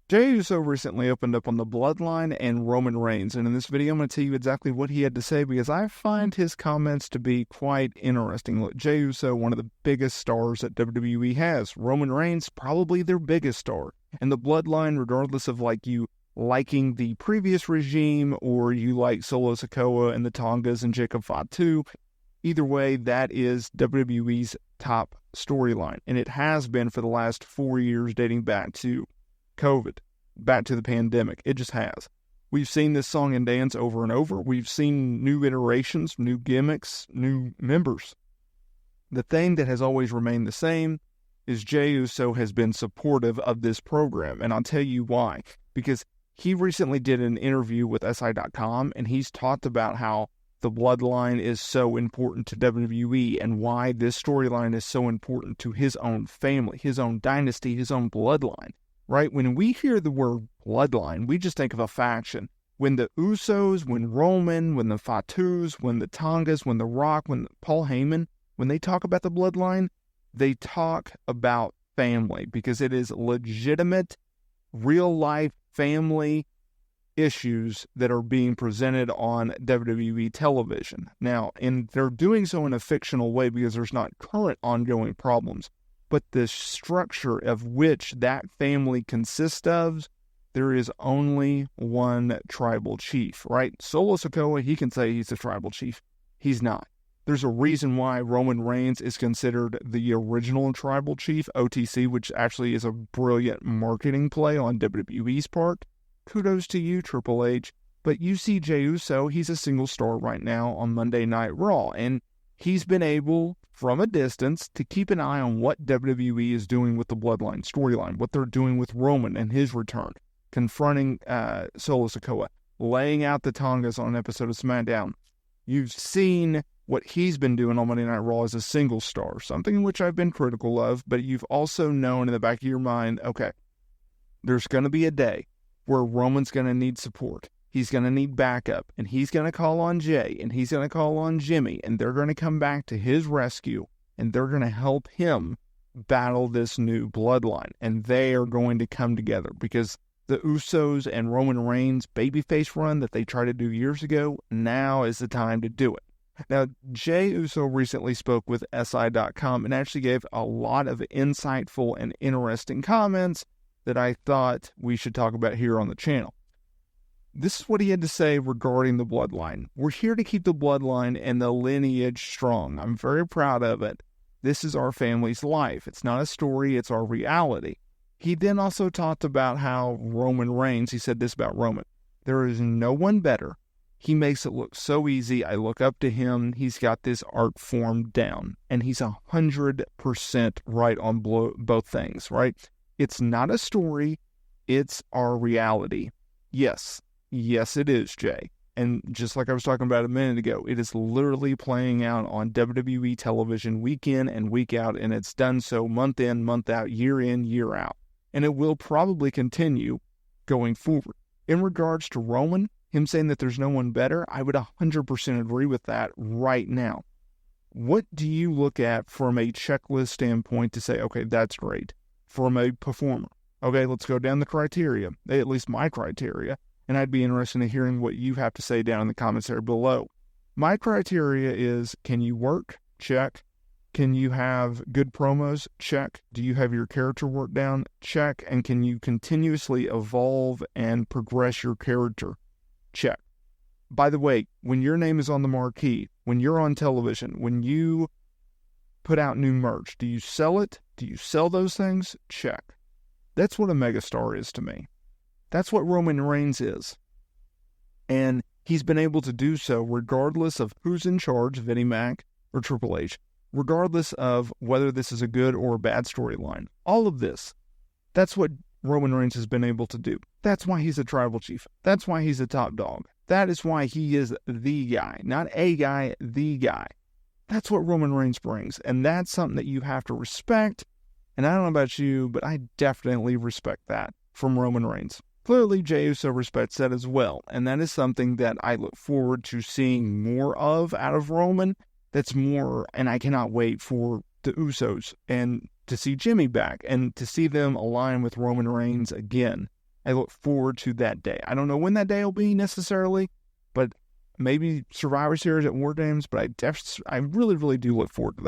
Jey Uso recently opened up on the Bloodline and Roman Reigns, and in this video I'm going to tell you exactly what he had to say because I find his comments to be quite interesting. Look, Jey Uso, one of the biggest stars that WWE has. Roman Reigns, probably their biggest star. And the Bloodline, regardless of you liking the previous regime or you like Solo Sikoa and the Tongas and Jacob Fatu, either way, that is WWE's top storyline, and it has been for the last 4 years dating back to COVID, back to the pandemic. It just has. We've seen this song and dance over and over. We've seen new iterations, new gimmicks, new members. The thing that has always remained the same is Jey Uso has been supportive of this program, and I'll tell you why. Because he recently did an interview with SI.com, and he's talked about how the Bloodline is so important to WWE and why this storyline is so important to his own family, his own dynasty, his own bloodline. Right? When we hear the word bloodline, we just think of a faction. When the Usos, when Roman, when the Fatus, when the Tongas, when The Rock, when Paul Heyman, when they talk about the bloodline, they talk about family because it is legitimate, real-life family issues that are being presented on WWE television. Now, and they're doing so in a fictional way because there's not current ongoing problems. But the structure of which that family consists of, there is only one tribal chief, right? Solo Sikoa, he can say he's a tribal chief. He's not. There's a reason why Roman Reigns is considered the original tribal chief, OTC, which actually is a brilliant marketing play on WWE's part. Kudos to you, Triple H. But you see Jey Uso, he's a single star right now on Monday Night Raw, and he's been able, from a distance, to keep an eye on what WWE is doing with the Bloodline storyline, what they're doing with Roman and his return, confronting Solo Sikoa, laying out the Tongas on an episode of SmackDown. You've seen what he's been doing on Monday Night Raw as a single star, something which I've been critical of, but you've also known in the back of your mind, okay, there's going to be a day where Roman's going to need support. He's going to need backup, and he's going to call on Jey, and he's going to call on Jimmy, and they're going to come back to his rescue, and they're going to help him battle this new bloodline, and they are going to come together because the Usos and Roman Reigns babyface run that they tried to do years ago, now is the time to do it. Now, Jey Uso recently spoke with SI.com and actually gave a lot of insightful and interesting comments that I thought we should talk about here on the channel. This is what he had to say regarding the bloodline. We're here to keep the bloodline and the lineage strong. I'm very proud of it. This is our family's life. It's not a story, it's our reality. He then also talked about how Roman Reigns, he said this about Roman, there is no one better. He makes it look so easy. I look up to him. He's got this art form down. And he's 100% right on both things, right? It's not a story. It's our reality. Yes, it is, Jay. And just like I was talking about a minute ago, it is literally playing out on WWE television week in and week out, and it's done so month in, month out, year in, year out. And it will probably continue going forward. In regards to Roman, him saying that there's no one better, I would 100% agree with that right now. What do you look at from a checklist standpoint to say, okay, that's great? From a performer, okay, let's go down the criteria, at least my criteria, and I'd be interested in hearing what you have to say down in the comments there below. My criteria is, can you work? Check. Can you have good promos? Check. Do you have your character work down? Check. And can you continuously evolve and progress your character? Check. By the way, when your name is on the marquee, when you're on television, when you put out new merch, do you sell it? Do you sell those things? Check. That's what a megastar is to me. That's what Roman Reigns is. And he's been able to do so regardless of who's in charge, Vinnie Mac or Triple H, regardless of whether this is a good or a bad storyline. All of this, that's what Roman Reigns has been able to do. That's why he's a tribal chief. That's why he's a top dog. That is why he is the guy. Not a guy, the guy. That's what Roman Reigns brings. And that's something that you have to respect. And I don't know about you, but I definitely respect that from Roman Reigns. Clearly, Jey Uso respects that as well. And that is something that I look forward to seeing more of out of Roman. That's more, and I cannot wait for the Usos and to see Jimmy back and to see them align with Roman Reigns again. I look forward to that day. I don't know when that day will be necessarily, but maybe Survivor Series at War Games, but I really, really do look forward to that.